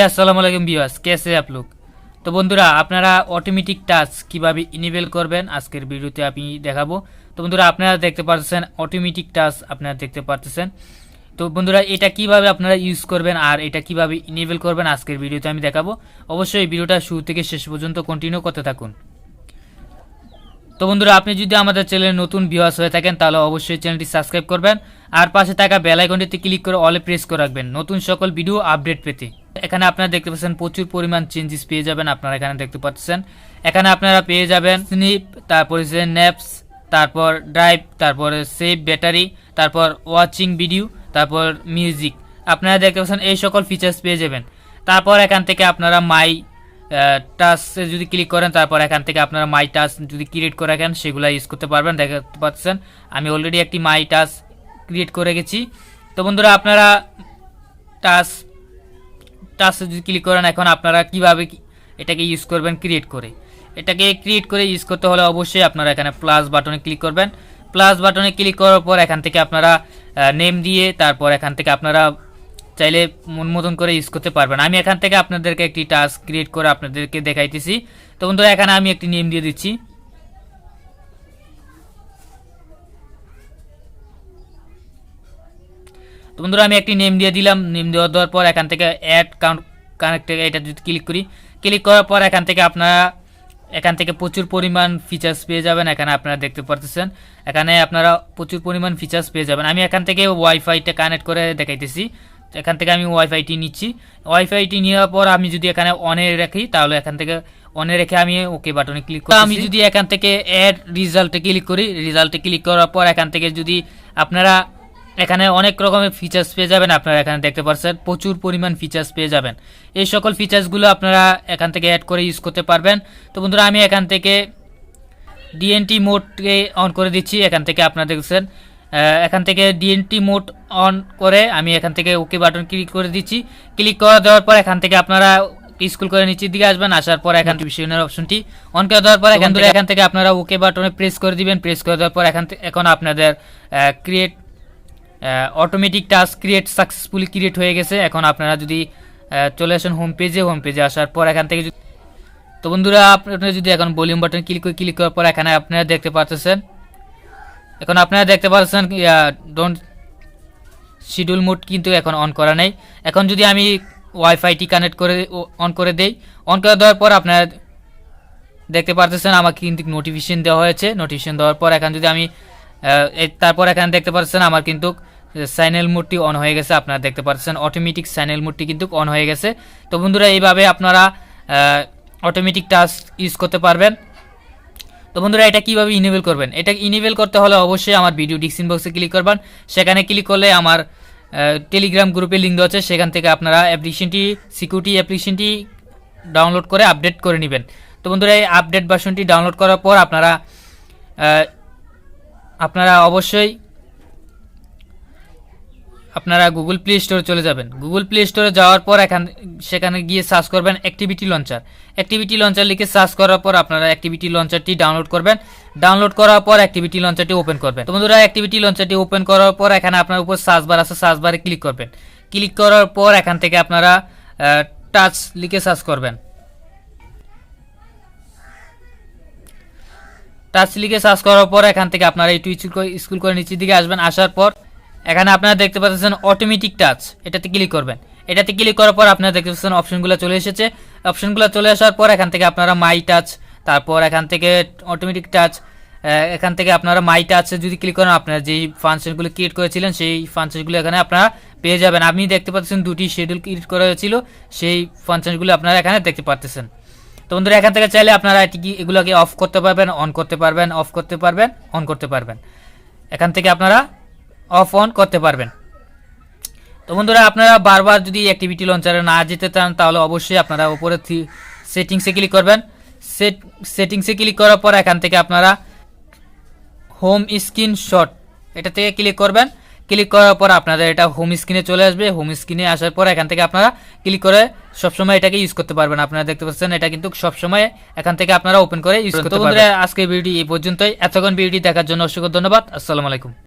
আসসালামু আলাইকুম ভিউয়ার্স, कैसे आप लोग। তো বন্ধুরা, আপনারা অটোমেটিক টাচ কিভাবে ইনেবল করবেন আজকের ভিডিওতে আমি দেখাবো। তো বন্ধুরা, আপনারা দেখতে পাচ্ছেন অটোমেটিক টাচ, আপনারা দেখতে পাচ্ছেন। তো বন্ধুরা, এটা কিভাবে আপনারা ইউজ করবেন আর এটা কিভাবে ইনেবল করবেন আজকের ভিডিওতে আমি দেখাবো। অবশ্যই ভিডিওটা শুরু থেকে শেষ পর্যন্ত কন্টিনিউ করতে থাকুন। তো বন্ধুরা, আপনি যদি আমাদের চ্যানেলে নতুন ভিউয়ার্স হয়ে থাকেন তাহলে অবশ্যই চ্যানেলটি সাবস্ক্রাইব করবেন আর পাশে থাকা বেল আইকনটিতে ক্লিক করে অলে প্রেস করে রাখবেন নতুন সকল ভিডিও আপডেট পেতে। এখানে আপনারা দেখতে পাচ্ছেন প্রচুর পরিমাণ চেঞ্জেস পেয়ে যাবেন। আপনারা এখানে দেখতে পাচ্ছেন, এখানে আপনারা পেয়ে যাবেন স্নিপ, তারপরে ন্যাপস, তারপর ড্রাইভ, তারপরে সেভ ব্যাটারি, তারপর ওয়াচিং ভিডিও, তারপর মিউজিক। আপনারা দেখতে পাচ্ছেন এই সকল ফিচার্স পেয়ে যাবেন। তারপর এখান থেকে আপনারা মাই টাচে যদি ক্লিক করেন, তারপর এখান থেকে আপনারা মাই টাচ যদি ক্রিয়েট করে রাখেন সেগুলো ইউজ করতে পারবেন। দেখতে পাচ্ছেন আমি অলরেডি একটি মাই টাচ ক্রিয়েট করে গেছি। তো বন্ধুরা, আপনারা টাচে যদি ক্লিক করেন, এখন আপনারা কিভাবে এটাকে ইউজ করবেন এটাকে ক্রিয়েট করে ইউজ করতে হলে অবশ্যই আপনারা এখানে প্লাস বাটনে ক্লিক করবেন। প্লাস বাটনে ক্লিক করার পর এখান থেকে আপনারা নেম দিয়ে তারপর এখান থেকে আপনারা চাইলে মন মতন করে ইউজ করতে পারবেন। আমি এখান থেকে আপনাদেরকে একটি টাস্ক ক্রিয়েট করে আপনাদেরকে দেখাইতেছি। তো বন্ধুরা, এখানে আমি একটি নেম দিয়ে দিচ্ছি। তো বন্ধুরা, আমি একটি নেম দিয়ে দিলাম। নেম দেওয়ার পর এখান থেকে অ্যাড কানেক্ট, এটা যদি ক্লিক করি, ক্লিক করার পর এখান থেকে প্রচুর পরিমাণ ফিচার্স পেয়ে যাবেন। এখানে আপনারা দেখতে পাচ্ছেন, এখানে আপনারা প্রচুর পরিমাণ ফিচার্স পেয়ে যাবেন। আমি এখান থেকে ওয়াইফাইটা কানেক্ট করে দেখাইতেছি। এখান থেকে আমি ওয়াইফাইটি নিচ্ছি। ওয়াইফাইটি নেওয়ার পর আমি যদি এখানে অনে রাখি, তাহলে এখান থেকে অনে রেখে আমি ওকে বাটনে ক্লিক করি। আমি যদি এখান থেকে অ্যাড রিজাল্টে ক্লিক করি, রিজাল্টে ক্লিক করার পর এখান থেকে যদি আপনারা এখানে অনেক রকমের ফিচার্স পেয়ে যাবেন। আপনারা এখানে দেখতে পাচ্ছেন প্রচুর পরিমাণ ফিচার্স পেয়ে যাবেন। এই সকল ফিচার্সগুলো আপনারা এখান থেকে অ্যাড করে ইউজ করতে পারবেন। তো বন্ধুরা, আমি এখান থেকে ডিএনটি মোডকে অন করে দিচ্ছি। এখান থেকে আপনারা দেখছেন, এখান থেকে ডিএনটি মোড অন করে আমি এখান থেকে ওকে বাটন ক্লিক করে দিচ্ছি। ক্লিক করে দেওয়ার পর এখান থেকে আপনারা স্ক্রল করে নিচের দিকে আসবেন। আসার পর এখান নোটিফিকেশনের অপশনটি অন করে দেওয়ার পর এখান থেকে আপনারা ওকে বাটনে প্রেস করে দিবেন। প্রেস করে দেওয়ার পর এখন আপনাদের create automatic task successfully create হয়ে গেছে। এখন আপনারা যদি চলে আসেন হোম পেজে আসার পর এখান থেকে, তো বন্ধুরা, আপনারা যদি এখন ভলিউম বাটন ক্লিক করার পর এখানে আপনারা দেখতে পাচ্ছেন, ডোন্ট শিডিউল মোড কিন্তু এখন অন করা নেই। এখন যদি আমি ওয়াইফাইটি কানেক্ট করে অন করে দেই, অন করে দেওয়ার পর আপনারা দেখতে পাচ্ছেন আমাকে কিন্তু নোটিফিকেশন দেওয়া হয়েছে। নোটিফিকেশন দেওয়ার পর এখন যদি আমি তারপর এখানে দেখতে পাচ্ছেন আমার কিন্তু চ্যানেল মোডটি অন হয়ে গেছে। আপনারা দেখতে পাচ্ছেন অটোমেটিক চ্যানেল মোডটি কিন্তু অন হয়ে গেছে। তো বন্ধুরা, এইভাবে আপনারা অটোমেটিক টাচ ইউজ করতে পারবেন। তো বন্ধুরা, এটা কিভাবে ইনেবল করবেন? এটা ইনেবল করতে হলে অবশ্যই আমার ভিডিও ডিসক্রিপশন বক্সে ক্লিক করবেন। সেখানে ক্লিক করলে আমার টেলিগ্রাম গ্রুপে লিঙ্ক দেওয়া আছে। সেখান থেকে আপনারা সিকিউরিটি অ্যাপ্লিকেশনটি ডাউনলোড করে আপডেট করে নেবেন। তো বন্ধুরা, এই আপডেট ভার্সনটি ডাউনলোড করার পর অবশ্যই আপনারা গুগল প্লে স্টোরে চলে যাবেন। গুগল প্লে স্টোরে যাওয়ার পর সেখানে গিয়ে সার্চ করবেন অ্যাক্টিভিটি লঞ্চার লিখে সার্চ করার পর আপনারা অ্যাক্টিভিটি লঞ্চারটি ডাউনলোড করবেন। ডাউনলোড করার পর অ্যাক্টিভিটি লঞ্চারটি ওপেন করবেন। তো বন্ধুরা, অ্যাক্টিভিটি লঞ্চারটি ওপেন করার পর এখানে আপনার উপর সার্চ বার আছে, সার্চ বারে ক্লিক করবেন। ক্লিক করার পর এখান থেকে আপনারা টাচ লিখে সার্চ করবেন। টাচ লিখে সার্চ করার পর এখান থেকে আপনারা একটু স্ক্রল করে নিচের দিকে আসবেন। আসার পর এখানে আপনারা দেখতে পাচ্ছেন অটোমেটিক টাচ, এটাতে ক্লিক করবেন। এটাতে ক্লিক করার পর আপনারা দেখতে পাচ্ছেন অপশনগুলো চলে এসেছে। অপশনগুলো চলে আসার পর এখান থেকে আপনারা মাই টাচ, তারপর এখান থেকে অটোমেটিক টাচ, এখান থেকে আপনারা মাই টাচে যদি ক্লিক করেন, আপনারা যেই ফাংশনগুলো ক্রিয়েট করেছিলেন সেই ফাংশনগুলো এখানে আপনারা পেয়ে যাবেন। আপনি দেখতে পাচ্ছেন দুটি শিডিউল ক্রিয়েট করা হয়েছিল, সেই ফাংশনগুলো আপনারা এখানে দেখতে পাচ্ছেন। তো বন্ধুরা, এখান থেকে চাইলে আপনারা এগুলোকে অফ করতে পারবেন, অন করতে পারবেন, অফ করতে পারবেন, অন করতে পারবেন। এখান থেকে আপনারা অফ অন করতে পারবেন। তো বন্ধুরা, আপনারা বারবার যদি অ্যাক্টিভিটি লঞ্চারে না যেতে চান তাহলে অবশ্যই আপনারা উপরে সেটিংসে ক্লিক করবেন। সেটিংসে ক্লিক করার পর এখান থেকে আপনারা হোম স্ক্রিন শট, এটা থেকে ক্লিক করবেন। ক্লিক করার পর আপনাদের এটা হোম স্ক্রিনে চলে আসবে। হোম স্ক্রিনে আসার পর এখান থেকে আপনারা ক্লিক করে সবসময় এটাকে ইউজ করতে পারবেন। আপনারা দেখতে পাচ্ছেন এটা কিন্তু সবসময় এখান থেকে আপনারা ওপেন করে ইউজ করতে পারবেন। তো বন্ধুরা, আজকের ভিডিওটি এই পর্যন্তই। এতক্ষণ ভিডিওটি দেখার জন্য অসংখ্য ধন্যবাদ। আসসালামু আলাইকুম।